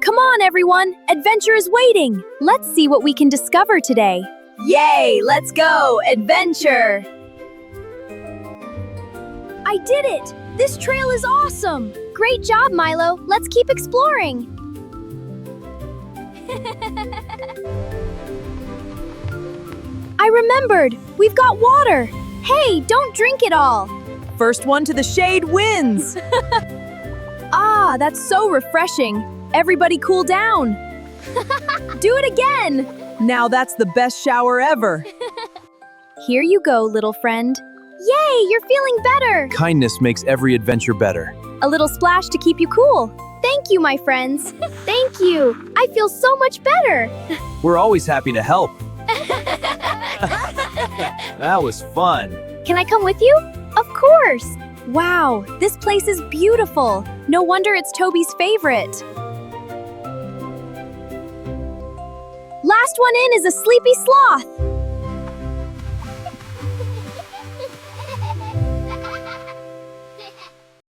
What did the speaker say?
Come on, everyone! Adventure is waiting! Let's see what we can discover today. Yay! Let's go! Adventure! I did it! This trail is awesome! Great job, Milo! Let's keep exploring! I remembered! We've got water! Hey, don't drink it all! First one to the shade wins! Ah, that's so refreshing! Everybody cool down! Do it again! Now that's the best shower ever! Here you go, little friend. Yay, you're feeling better! Kindness makes every adventure better. A little splash to keep you cool. Thank you, my friends. Thank you. I feel so much better. We're always happy to help. That was fun. Can I come with you? Of course. Wow, this place is beautiful. No wonder it's Toby's favorite. Last one in is a sleepy sloth.